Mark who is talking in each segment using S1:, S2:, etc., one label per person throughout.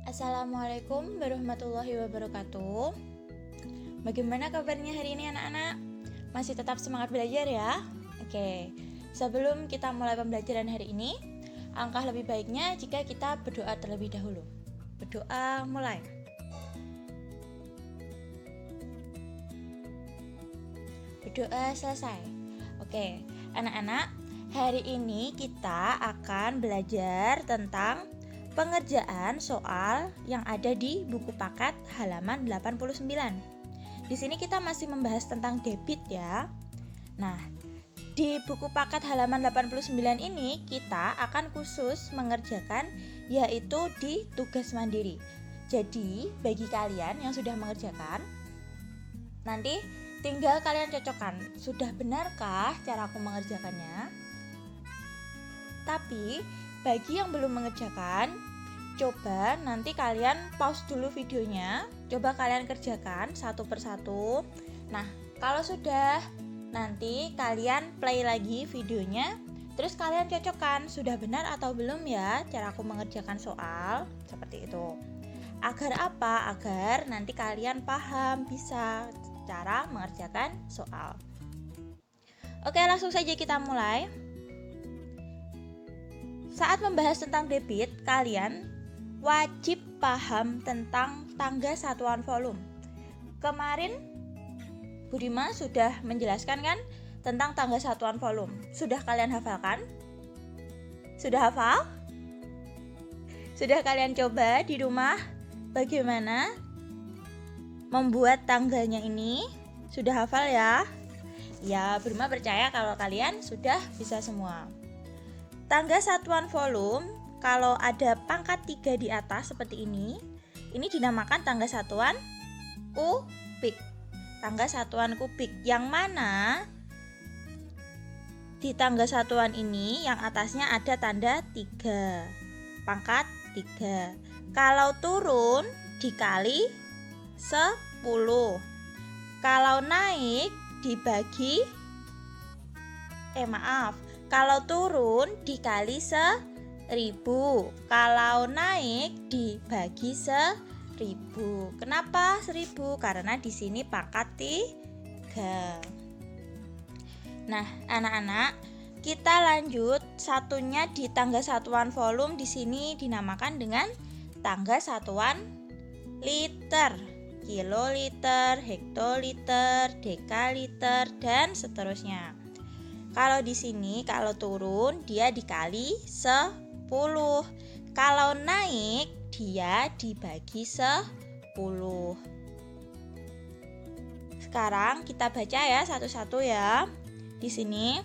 S1: Assalamualaikum warahmatullahi wabarakatuh. Bagaimana kabarnya hari ini anak-anak? Masih tetap semangat belajar ya? Oke, sebelum kita mulai pembelajaran hari ini, alangkah lebih baiknya jika kita berdoa terlebih dahulu. Berdoa mulai. Berdoa selesai. Oke, anak-anak, hari ini kita akan belajar tentang pengerjaan soal yang ada di buku paket halaman 89. Di sini kita masih membahas tentang debit ya. Nah, di buku paket halaman 89 ini kita akan khusus mengerjakan yaitu di tugas mandiri. Jadi, bagi kalian yang sudah mengerjakan, nanti tinggal kalian cocokkan, sudah benarkah cara aku mengerjakannya? Tapi bagi yang belum mengerjakan, coba nanti kalian pause dulu videonya, coba kalian kerjakan satu persatu. Nah, kalau sudah, nanti kalian play lagi videonya, terus kalian cocokkan sudah benar atau belum ya cara aku mengerjakan soal, seperti itu. Agar apa? Agar nanti kalian paham bisa cara mengerjakan soal. Oke, langsung saja kita mulai. Saat membahas tentang debit, kalian wajib paham tentang tangga satuan volume. Kemarin Budima sudah menjelaskan kan tentang tangga satuan volume. Sudah kalian hafalkan? Sudah hafal? Sudah kalian coba di rumah bagaimana membuat tangganya ini? Sudah hafal ya? Ya, Budima percaya kalau kalian sudah bisa semua. Tangga satuan volume kalau ada pangkat 3 di atas seperti ini dinamakan tangga satuan kubik. Tangga satuan kubik yang mana di tangga satuan ini yang atasnya ada tanda 3, pangkat 3. Kalau turun dikali 10. Kalau naik dibagi kalau turun dikali 1000, kalau naik dibagi 1000. Kenapa 1000? Karena di sini pangkat 3. Nah, anak-anak, kita lanjut satunya di tangga satuan volume di sini dinamakan dengan tangga satuan liter, kiloliter, hektoliter, dekaliter dan seterusnya. Kalau di sini kalau turun dia dikali 10. Kalau naik dia dibagi 10. Sekarang kita baca ya satu-satu ya. Di sini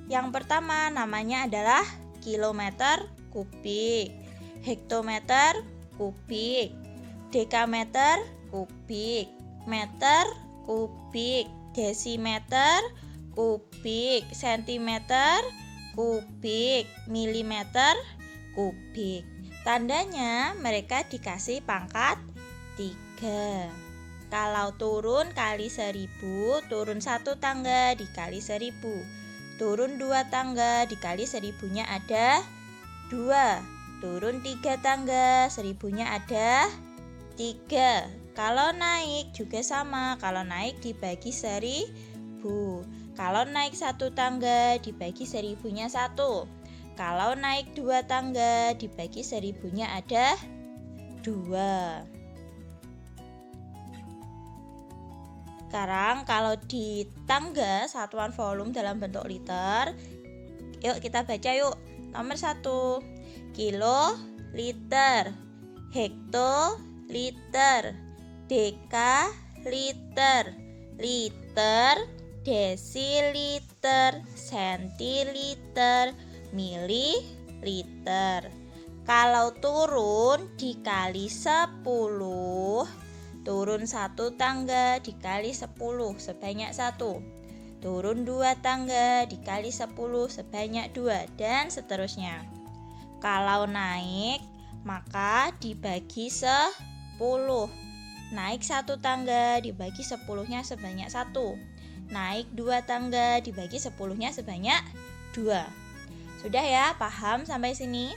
S1: yang pertama namanya adalah kilometer kubik, hektometer kubik, dekameter kubik, meter kubik, desimeter kubik, sentimeter kubik, milimeter kubik. Tandanya mereka dikasih pangkat 3. Kalau turun kali 1000, turun 1 tangga dikali 1000. Turun 2 tangga dikali 1000-nya ada 2. Turun 3 tangga 1000-nya ada 3. Kalau naik juga sama, kalau naik dibagi 1000. Kalau naik 1 tangga dibagi 1000-nya 1. Kalau naik 2 tangga dibagi 1000-nya ada 2. Sekarang kalau di tangga satuan volume dalam bentuk liter, yuk kita baca yuk. Nomor 1, kiloliter, hektoliter, dekaliter, liter, desiliter, sentiliter, mililiter. Kalau turun dikali 10, turun 1 tangga dikali 10 sebanyak 1. Turun 2 tangga dikali 10 sebanyak 2 dan seterusnya. Kalau naik maka dibagi 10. Naik 1 tangga dibagi 10-nya sebanyak 1. Naik 2 tangga dibagi 10-nya sebanyak 2. Sudah ya, paham sampai sini?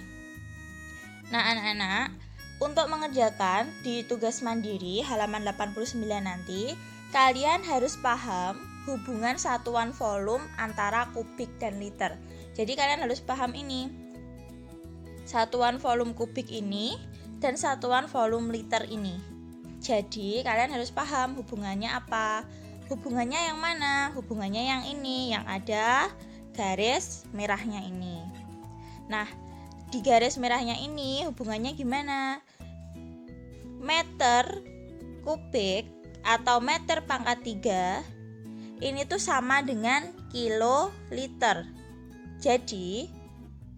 S1: Nah anak-anak, Untuk mengerjakan di tugas mandiri halaman 89 nanti, kalian harus paham hubungan satuan volume antara kubik dan liter. Jadi kalian harus paham ini. Satuan volume kubik ini dan satuan volume liter ini. Jadi kalian harus paham hubungannya apa. Hubungannya yang mana? Hubungannya yang ini, yang ada garis merahnya ini. Nah, di garis merahnya ini hubungannya gimana? Meter kubik atau meter pangkat 3 ini tuh sama dengan kiloliter. Jadi 1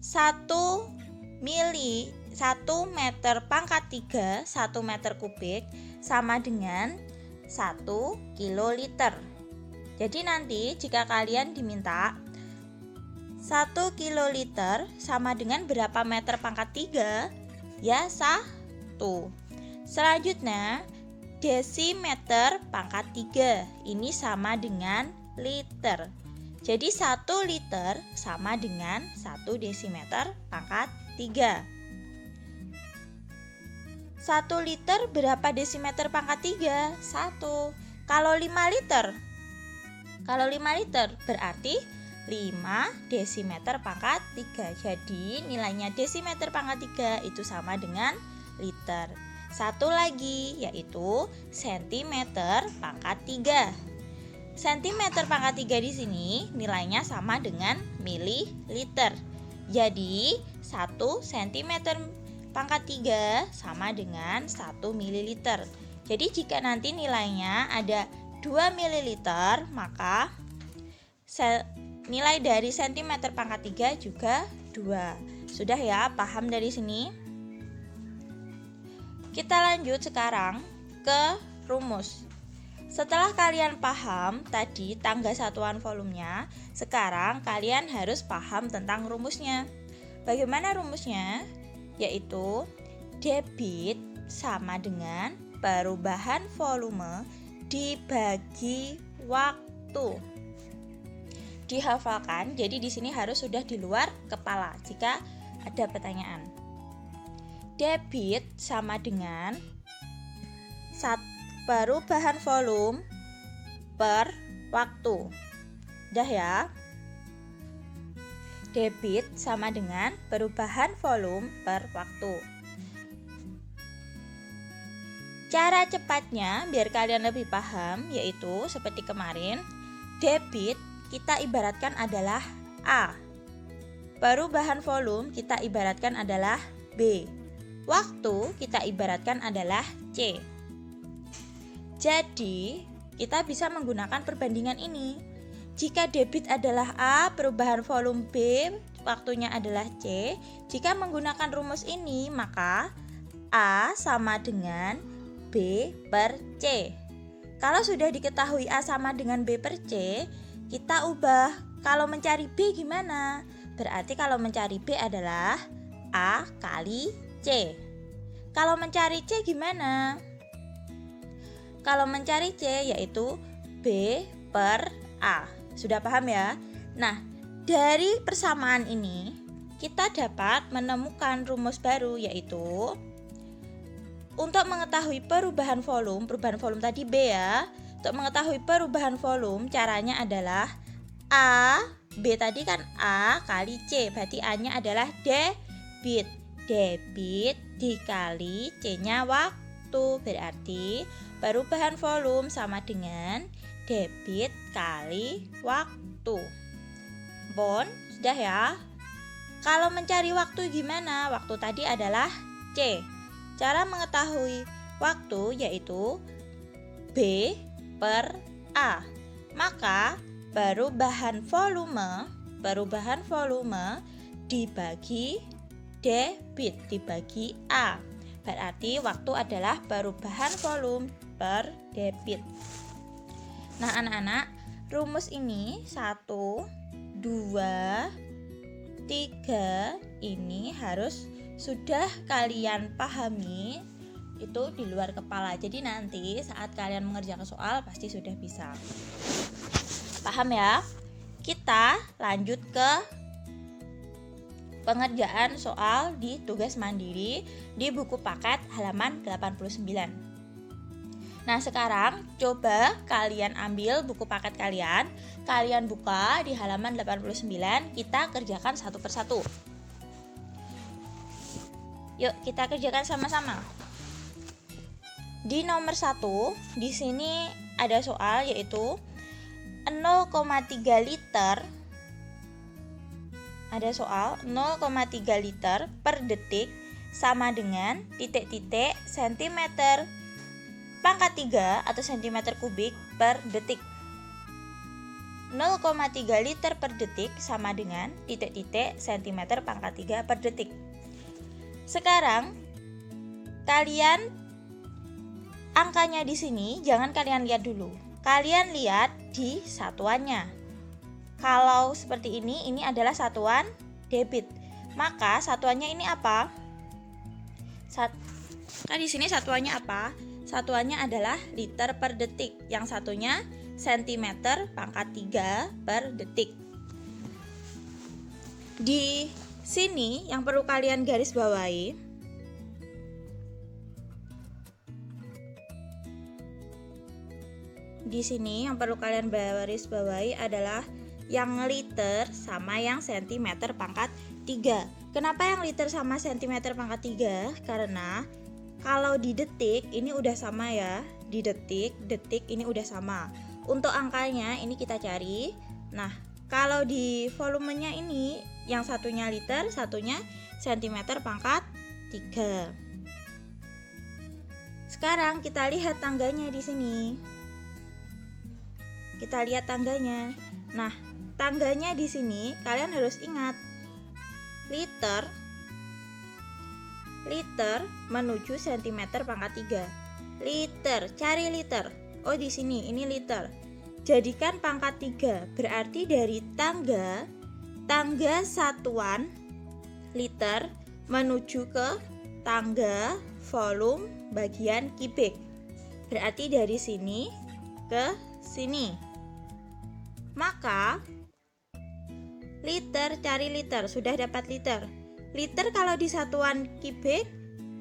S1: meter pangkat 3, 1 meter kubik sama dengan 1 kiloliter. Jadi nanti jika kalian diminta 1 kiloliter sama dengan berapa meter pangkat 3? Ya 1. Selanjutnya desimeter pangkat 3 ini sama dengan liter. Jadi 1 liter sama dengan 1 desimeter pangkat 3. 1 liter berapa desimeter pangkat 3? 1. Kalau 5 liter? Kalau 5 liter berarti 5 desimeter pangkat 3. Jadi nilainya desimeter pangkat 3 itu sama dengan liter. Satu lagi yaitu sentimeter pangkat 3. Sentimeter pangkat 3 di sini nilainya sama dengan mililiter. Jadi 1 sentimeter pangkat 3 sama dengan 1 mililiter. Jadi jika nanti nilainya ada 2 mililiter, maka nilai dari sentimeter pangkat 3 juga 2. Sudah ya, paham dari sini? Kita lanjut sekarang ke rumus. Setelah kalian paham tadi tangga satuan volumenya, sekarang kalian harus paham tentang rumusnya. Bagaimana rumusnya? Yaitu debit sama dengan perubahan volume dibagi waktu. Dihafalkan, jadi di sini harus sudah di luar kepala jika ada pertanyaan. Debit sama dengan perubahan volume per waktu. Udah ya? Debit sama dengan perubahan volume per waktu. Cara cepatnya biar kalian lebih paham yaitu seperti kemarin, debit kita ibaratkan adalah A. Perubahan volume kita ibaratkan adalah B. Waktu kita ibaratkan adalah C. Jadi, kita bisa menggunakan perbandingan ini. Jika debit adalah A, perubahan volume B, waktunya adalah C. Jika menggunakan rumus ini, maka A sama dengan B per C. Kalau sudah diketahui A sama dengan B per C, kita ubah. Kalau mencari B gimana? Berarti kalau mencari B adalah A kali C. Kalau mencari C gimana? Kalau mencari C yaitu B per A. Sudah paham ya? Nah, dari persamaan ini kita dapat menemukan rumus baru yaitu untuk mengetahui perubahan volume tadi B ya. Untuk mengetahui perubahan volume caranya adalah A, B tadi kan A kali C, berarti A-nya adalah debit. Debit dikali C-nya waktu, berarti perubahan volume sama dengan debit kali waktu. Bon, sudah ya? Kalau mencari waktu gimana? Waktu tadi adalah C. Cara mengetahui waktu yaitu B per A. Maka perubahan volume dibagi debit dibagi A. Berarti waktu adalah perubahan volume per debit. Nah, anak-anak, rumus ini 1, 2, 3 ini harus sudah kalian pahami itu di luar kepala. Jadi nanti saat kalian mengerjakan soal pasti sudah bisa. Paham ya? Kita lanjut ke pengerjaan soal di tugas mandiri di buku paket halaman 89. Nah, sekarang coba kalian ambil buku paket kalian buka di halaman 89, kita kerjakan satu persatu. Yuk, kita kerjakan sama-sama. Di nomor 1, di sini ada soal yaitu 0,3 liter. Ada soal 0,3 liter per detik sama dengan titik-titik sentimeter pangkat 3 atau sentimeter kubik per detik. 0,3 liter per detik sama dengan titik-titik sentimeter pangkat 3 per detik. Sekarang kalian angkanya di sini jangan kalian lihat dulu. Kalian lihat di satuannya. Kalau seperti ini adalah satuan debit. Maka satuannya ini apa? Di sini satuannya apa? Satuannya adalah liter per detik. Yang satunya sentimeter pangkat 3 per detik. Di sini yang perlu kalian garis bawahi, adalah yang liter sama yang sentimeter pangkat 3. Kenapa yang liter sama sentimeter pangkat 3? Karena kalau di detik ini udah sama ya. Di detik ini udah sama. Untuk angkanya ini kita cari. Nah, kalau di volumenya ini yang satunya liter, satunya sentimeter pangkat 3. Sekarang kita lihat tangganya di sini. Kita lihat tangganya. Nah, tangganya di sini kalian harus ingat. Liter menuju sentimeter pangkat 3. Liter, cari liter. Oh, di sini ini liter. Jadikan pangkat 3. Berarti dari tangga satuan liter menuju ke tangga volume bagian kubik. Berarti dari sini ke sini. Maka liter, cari liter. Sudah dapat liter. Liter kalau di satuan kubik,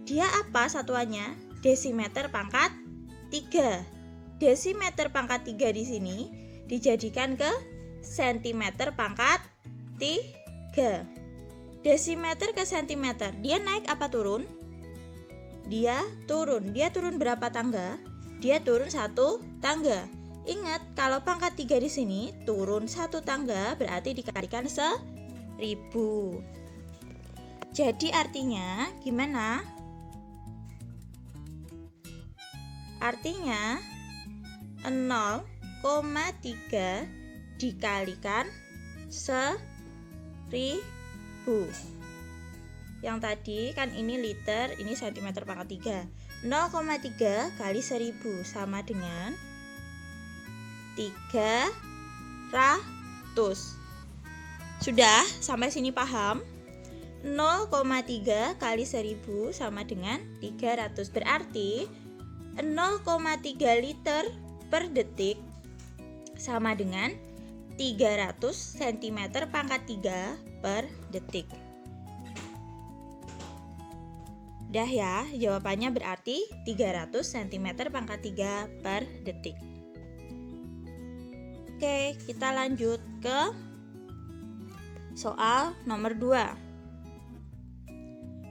S1: dia apa satuannya? Desimeter pangkat 3. Desimeter pangkat 3 di sini dijadikan ke sentimeter pangkat 3. Desimeter ke sentimeter, dia naik apa turun? Dia turun. Dia turun berapa tangga? Dia turun 1 tangga. Ingat, kalau pangkat 3 di sini turun 1 tangga berarti dikalikan 1000. Jadi artinya gimana? Artinya 0,3 dikalikan 1000. Yang tadi kan ini liter, ini sentimeter pangkat 3. 0,3 kali 1000 sama dengan 300. Sudah sampai sini paham? 0,3 kali 1000 sama dengan 300. Berarti 0,3 liter per detik sama dengan 300 cm pangkat 3 per detik. Dah ya, jawabannya berarti 300 cm pangkat 3 per detik. Oke, kita lanjut ke soal nomor 2.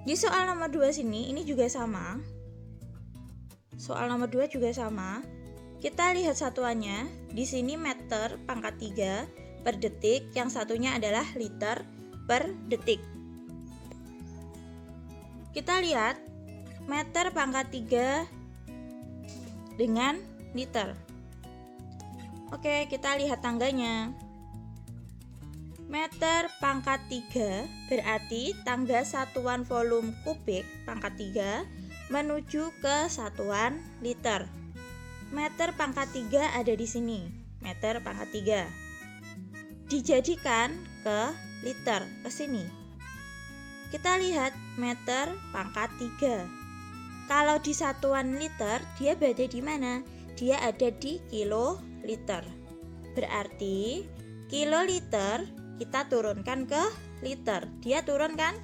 S1: Di soal nomor 2 sini, ini juga sama. Soal nomor 2 juga sama. Kita lihat satuannya. Di sini meter pangkat 3 per detik, yang satunya adalah liter per detik. Kita lihat meter pangkat 3 dengan liter. Oke, kita lihat tangganya. Meter pangkat 3 berarti tangga satuan volume kubik pangkat 3 menuju ke satuan liter. Meter pangkat 3 ada di sini. Meter pangkat 3 dijadikan ke liter, ke sini. Kita lihat meter pangkat 3. Kalau di satuan liter, dia berada di mana? Dia ada di kiloliter. Berarti kiloliter kita turunkan ke liter. Dia turun kan?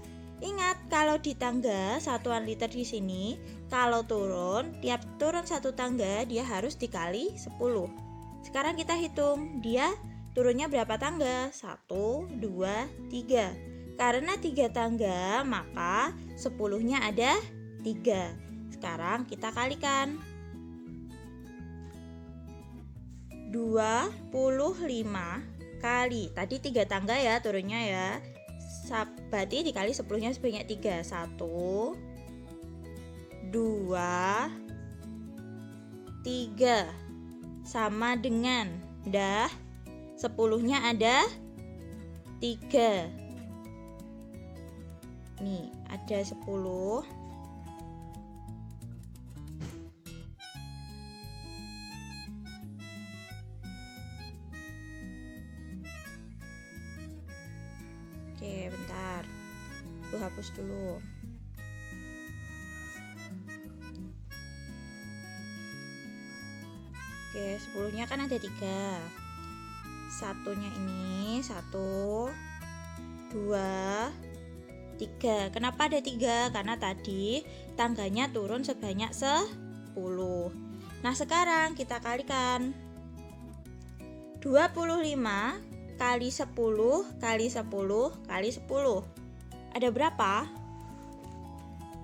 S1: Ingat, kalau di tangga satuan liter di sini, kalau turun, tiap turun satu tangga dia harus dikali 10. Sekarang kita hitung, dia turunnya berapa tangga? 1, 2, 3. Karena 3 tangga, maka 10-nya ada 3. Sekarang kita kalikan. 25 kali, tadi 3 tangga ya turunnya ya, berarti dikali 10-nya sebanyak 3. 1, 2, 3 sama dengan, dah 10-nya ada 3. Nih ada 10. Oke, bentar. Aku hapus dulu. Oke, 10-nya kan ada 3. Satunya ini 1, 2, 3. Kenapa ada 3? Karena tadi tangganya turun sebanyak 10. Nah, sekarang kita kalikan. 25 kali 10 kali 10 kali 10. Ada berapa?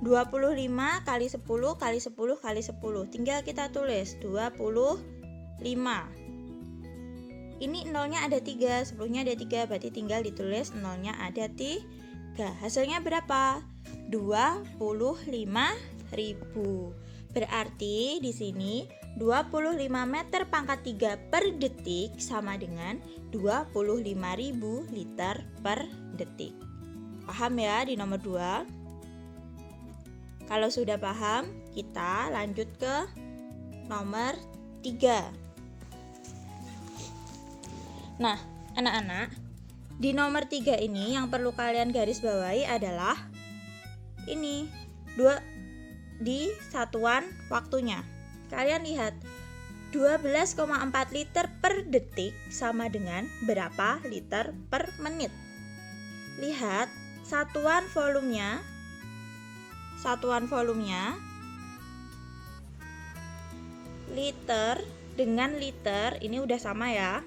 S1: 25 kali 10 kali 10 kali 10. Tinggal kita tulis 25. Ini nolnya ada 3, 10-nya ada 3, berarti tinggal ditulis nolnya ada 3. Hasilnya berapa? 25.000. Berarti di sini 25 meter pangkat 3 per detik sama dengan 25.000 liter per detik. Paham ya di nomor 2? Kalau sudah paham, kita lanjut ke nomor 3. Nah, anak-anak, di nomor 3 ini yang perlu kalian garis bawahi adalah ini, di satuan waktunya. Kalian lihat, 12,4 liter per detik sama dengan berapa liter per menit. Lihat, satuan volumenya liter dengan liter ini udah sama ya.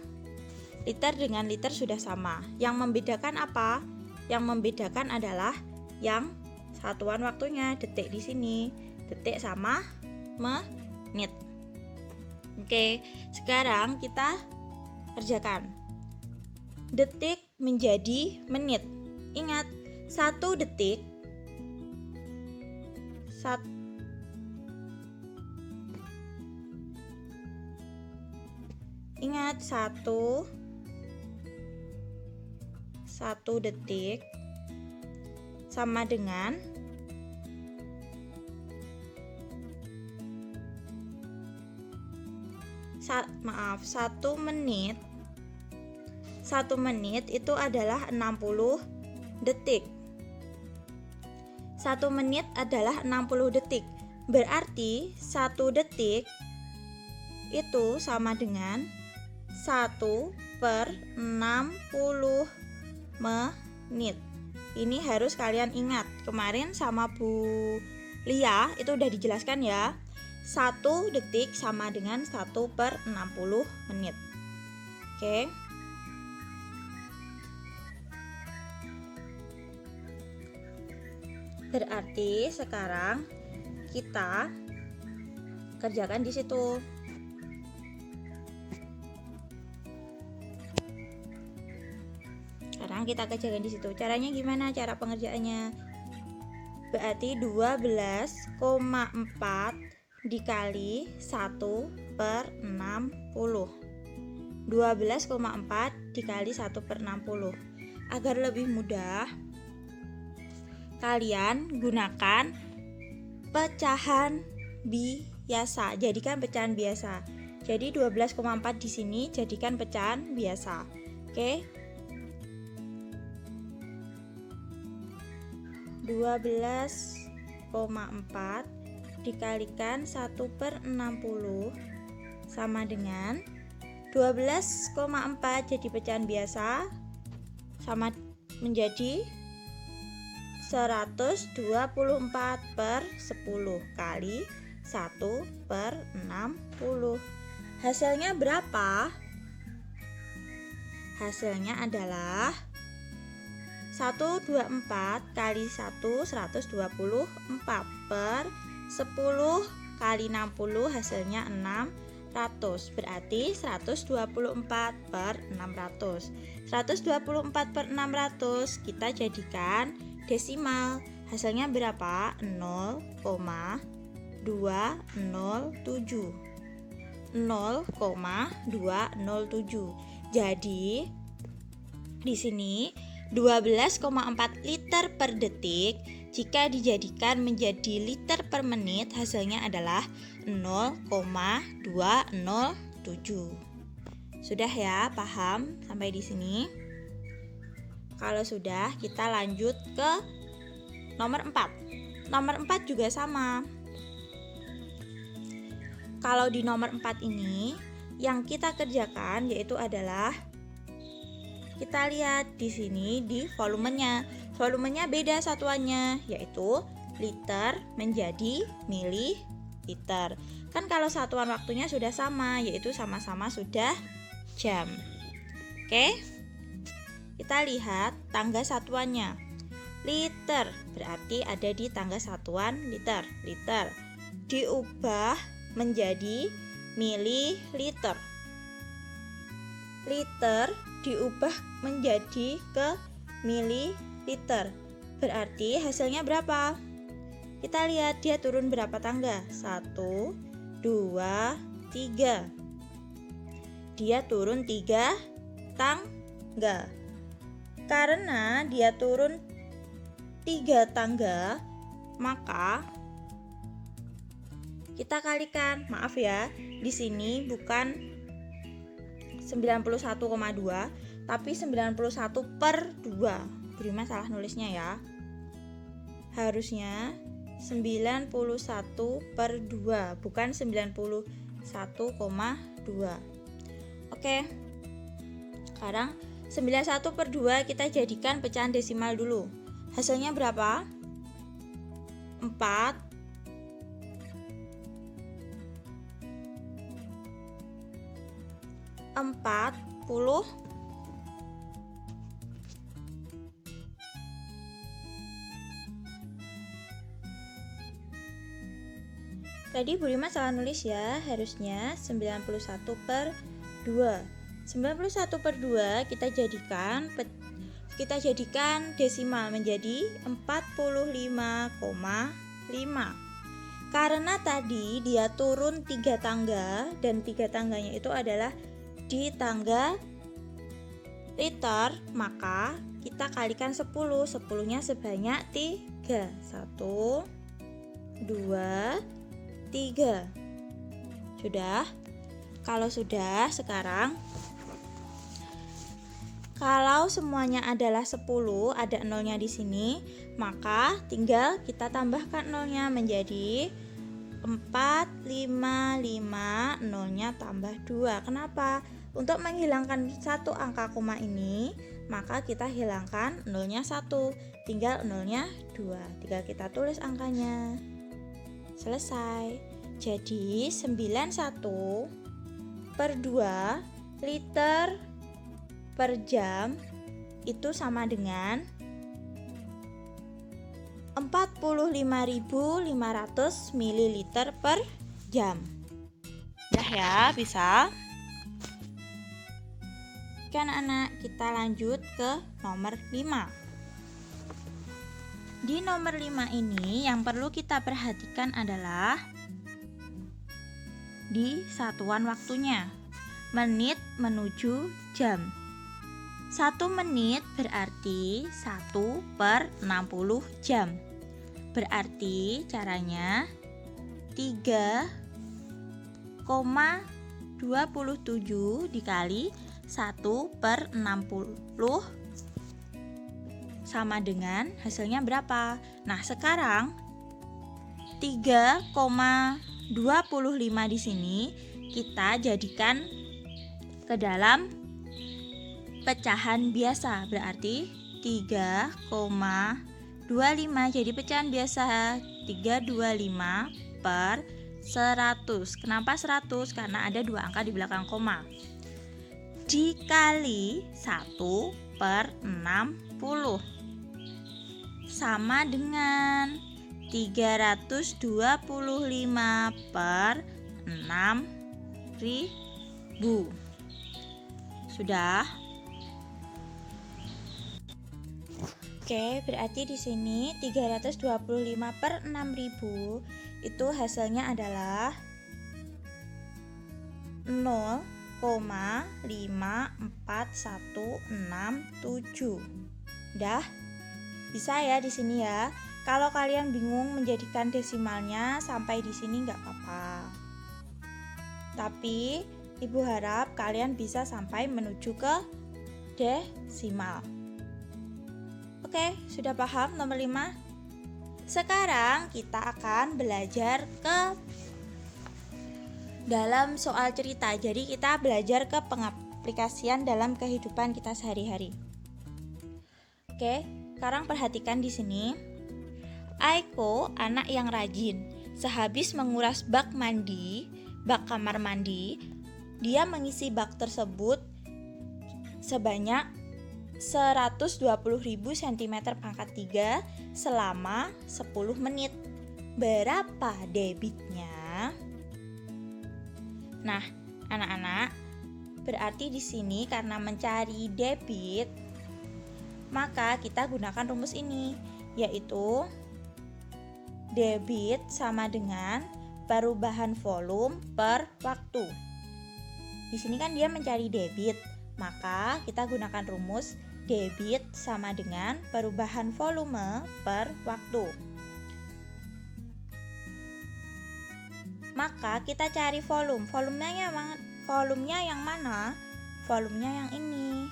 S1: Liter dengan liter sudah sama. Yang membedakan apa? Yang membedakan adalah yang satuan waktunya, detik di sini. Detik sama menit. Oke, sekarang kita kerjakan. Detik menjadi menit. Ingat, 1 detik Ingat, 1 detik sama dengan 1 menit. 1 menit itu adalah 60 detik. 1 menit adalah 60 detik. Berarti 1 detik itu sama dengan 1/60 menit. Ini harus kalian ingat. Kemarin sama Bu Lia itu udah dijelaskan ya. 1 detik sama dengan 1/60 menit. Oke. Berarti sekarang kita kerjakan di situ. Sekarang kita kerjakan di situ. Caranya gimana? Cara pengerjaannya? Berarti 12,4 dikali 1/60. 12,4 dikali 1/60. Agar lebih mudah, kalian gunakan pecahan biasa. Jadikan pecahan biasa. Jadi 12,4 di sini jadikan pecahan biasa. Oke. 12,4 dikalikan 1/60 sama dengan 12,4 jadi pecahan biasa sama menjadi 124 per 10 kali 1 per 60. Hasilnya berapa? Hasilnya adalah 124 kali 1 124 per 10 kali 60 hasilnya 600. Berarti 124 per 600. 124 per 600 kita jadikan desimal. Hasilnya berapa? 0,207. 0,207. Jadi di sini 12,4 liter per detik jika dijadikan menjadi liter per menit hasilnya adalah 0,207. Sudah ya, paham sampai di sini? Kalau sudah, kita lanjut ke nomor 4. Nomor 4 juga sama. Kalau di nomor 4 ini yang kita kerjakan yaitu adalah kita lihat di sini di volumenya. Volumenya beda satuannya yaitu liter menjadi mililiter. Kan kalau satuan waktunya sudah sama yaitu sama-sama sudah jam. Oke. Kita lihat tangga satuannya. Liter berarti ada di tangga satuan liter. Liter diubah menjadi mililiter. Liter diubah menjadi ke mililiter. Berarti hasilnya berapa? Kita lihat dia turun berapa tangga? 1, 2, 3. Dia turun 3 tangga. Karena dia turun 3 tangga, maka kita kalikan. Maaf ya, di sini bukan 91,2 tapi 91 per 2. Beriman salah nulisnya ya. Harusnya 91 per 2 bukan 91,2. Oke. Sekarang 91 per 2 kita jadikan pecahan desimal dulu. Hasilnya berapa? 4 40 Tadi Bu Rima salah nulis ya, harusnya 91 per 2. 91 per 2 kita jadikan desimal menjadi 45,5. Karena tadi dia turun 3 tangga dan 3 tangganya itu adalah di tangga liter, maka kita kalikan 10. 10-nya sebanyak 3. 1, 2, 3. Sudah? Kalau sudah, sekarang kalau semuanya adalah 10, ada nolnya di sini, maka tinggal kita tambahkan nolnya menjadi 455, nolnya tambah 2. Kenapa? Untuk menghilangkan satu angka koma ini, maka kita hilangkan nolnya 1, tinggal nolnya 2. Tinggal kita tulis angkanya. Selesai. Jadi 91 per 2 liter per jam itu sama dengan 45.500 ml per jam. Dah ya, bisa. Oke anak-anak, kita lanjut ke nomor 5. Di nomor 5 ini yang perlu kita perhatikan adalah di satuan waktunya, menit menuju jam. 1 menit berarti 1 per 60 jam. Berarti caranya 3,27 dikali 1 per 60 sama dengan hasilnya berapa? Nah, sekarang 3,25 di sini kita jadikan ke dalam pecahan biasa. Berarti 3,25. Jadi pecahan biasa 325 per 100. Kenapa 100? Karena ada 2 angka di belakang koma. Dikali 1 per 60 sama dengan 325 per 6.000. Sudah? Oke, berarti di sini 325 per 6.000 itu hasilnya adalah 0,54167. Udah? Bisa ya di sini ya. Kalau kalian bingung menjadikan desimalnya sampai di sini nggak apa-apa. Tapi Ibu harap kalian bisa sampai menuju ke desimal. Oke, sudah paham nomor 5? Sekarang kita akan belajar ke dalam soal cerita. Jadi kita belajar ke pengaplikasian dalam kehidupan kita sehari-hari. Oke, sekarang perhatikan di sini. Aiko anak yang rajin. Sehabis menguras bak kamar mandi, dia mengisi bak tersebut sebanyak 120.000 cm pangkat 3 selama 10 menit. Berapa debitnya? Nah, anak-anak, berarti di sini karena mencari debit, maka kita gunakan rumus ini, yaitu debit sama dengan perubahan volume per waktu. Di sini kan dia mencari debit, maka kita gunakan rumus debit sama dengan perubahan volume per waktu. Maka kita cari volume. Volumenya yang mana? Volumenya yang ini.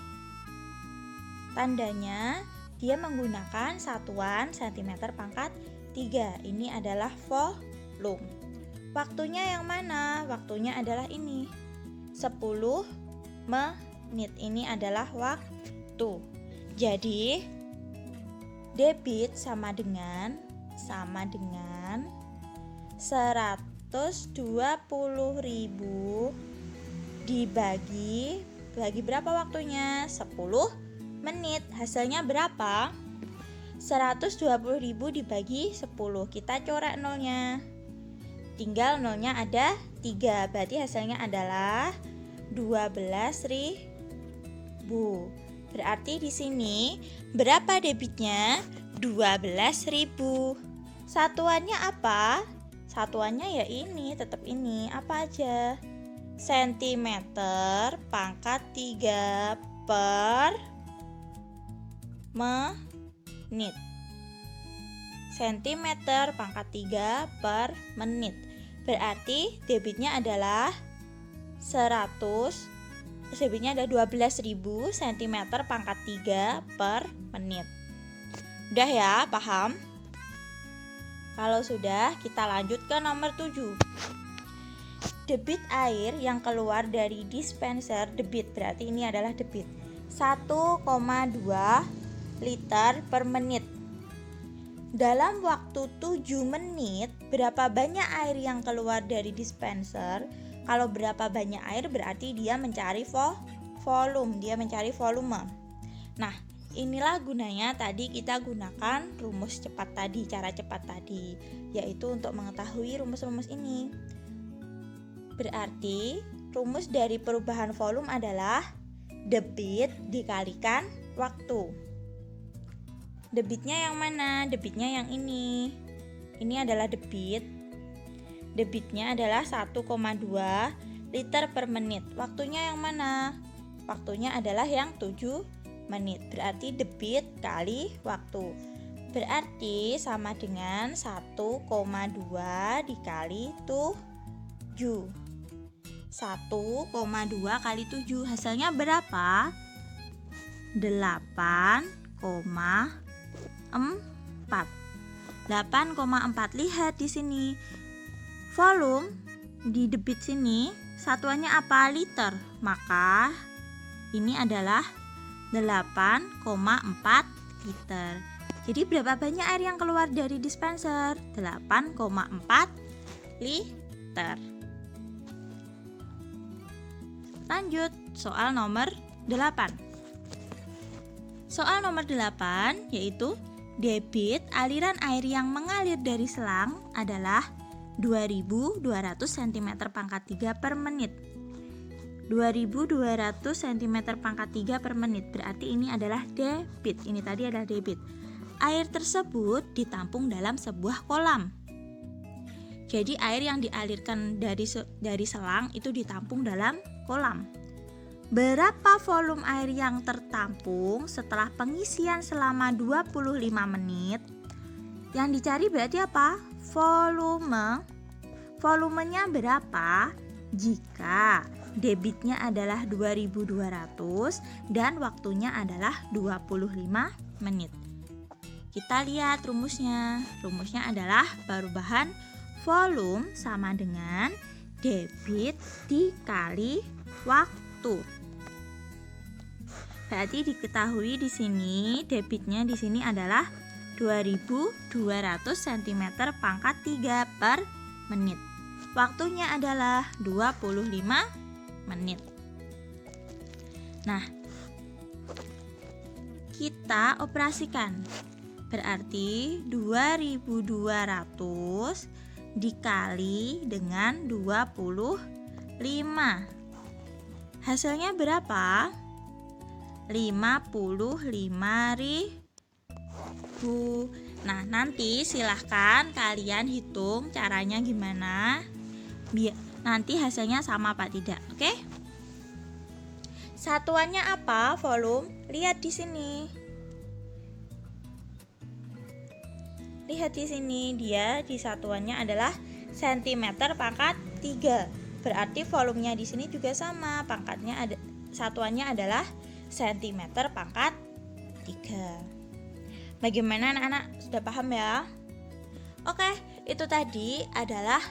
S1: Tandanya dia menggunakan satuan cm pangkat 3. Ini adalah volume. Waktunya yang mana? Waktunya adalah ini. 10 menit. Ini adalah waktu. Jadi debit sama dengan 120.000 dibagi berapa waktunya? 10 menit. Hasilnya berapa? 120.000 dibagi 10. Kita coret nolnya. Tinggal nolnya ada 3. Berarti hasilnya adalah 12.000. Berarti di sini berapa debitnya? 12.000. Satuannya apa? Satuannya ya ini, tetap ini. Apa aja? Sentimeter pangkat 3 per menit. Sentimeter pangkat 3 per menit. Berarti debitnya adalah 12.000 cm pangkat 3 per menit. Udah ya, paham? Kalau sudah, kita lanjut ke nomor 7. Debit air yang keluar dari dispenser debit, berarti ini adalah debit 1,2 liter per menit. Dalam waktu 7 menit, berapa banyak air yang keluar dari dispenser? Kalau berapa banyak air berarti dia mencari volume, dia mencari volume. Nah, inilah gunanya tadi kita gunakan rumus cepat tadi, cara cepat tadi, yaitu untuk mengetahui rumus-rumus ini. Berarti rumus dari perubahan volume adalah debit dikalikan waktu. Debitnya yang mana? Debitnya yang ini. Ini adalah debit. Debitnya adalah 1,2 liter per menit. Waktunya yang mana? Waktunya adalah yang 7 menit. Berarti debit kali waktu. Berarti sama dengan 1,2 dikali 7. 1,2 kali 7. Hasilnya berapa? 8,4. 8,4. Lihat di sini. Volume di debit sini satuannya apa? Liter. Maka ini adalah 8,4 liter. Jadi berapa banyak air yang keluar dari dispenser? 8,4 liter. Lanjut, soal nomor 8. Soal nomor 8 yaitu debit aliran air yang mengalir dari selang adalah 2200 cm/3 per menit. 2200 cm/3 per menit berarti ini adalah debit. Ini tadi adalah debit. Air tersebut ditampung dalam sebuah kolam. Jadi air yang dialirkan dari selang itu ditampung dalam kolam. Berapa volume air yang tertampung setelah pengisian selama 25 menit? Yang dicari berarti apa? Volumenya berapa jika debitnya adalah 2200 dan waktunya adalah 25 menit. Kita lihat rumusnya. Rumusnya adalah perubahan volume sama dengan debit dikali waktu. Berarti diketahui di sini debitnya di sini adalah 2200 cm/3 per menit. Waktunya adalah 25 menit. Nah, kita operasikan. Berarti 2200 dikali dengan 25. Hasilnya berapa? 55.000. Nah, nanti silahkan kalian hitung caranya gimana. Nanti hasilnya sama apa tidak, oke? Satuannya apa? Volume. Lihat di sini. Lihat di sini, dia di satuannya adalah cm/3. Berarti volumenya di sini juga sama, satuannya adalah cm/3. Bagaimana anak-anak? Sudah paham ya? Oke, itu tadi adalah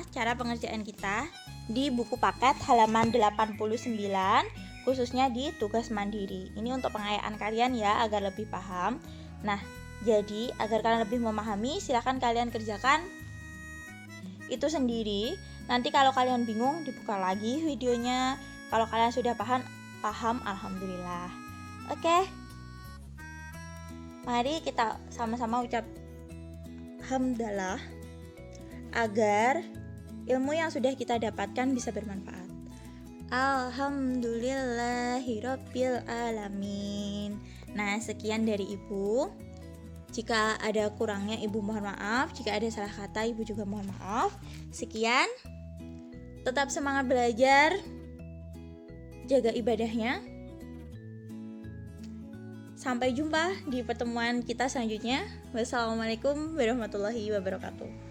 S1: cara pengerjaan kita di buku paket halaman 89, khususnya di tugas mandiri. Ini untuk pengayaan kalian ya, agar lebih paham. Nah, jadi agar kalian lebih memahami, silakan kalian kerjakan itu sendiri. Nanti kalau kalian bingung, dibuka lagi videonya. Kalau kalian sudah paham, alhamdulillah. Oke. Mari kita sama-sama ucap hamdalah agar ilmu yang sudah kita dapatkan bisa bermanfaat. Alhamdulillahirabbil alamin. Nah, sekian dari Ibu. Jika ada kurangnya Ibu mohon maaf, jika ada salah kata Ibu juga mohon maaf. Sekian. Tetap semangat belajar. Jaga ibadahnya. Sampai jumpa di pertemuan kita selanjutnya. Wassalamualaikum warahmatullahi wabarakatuh.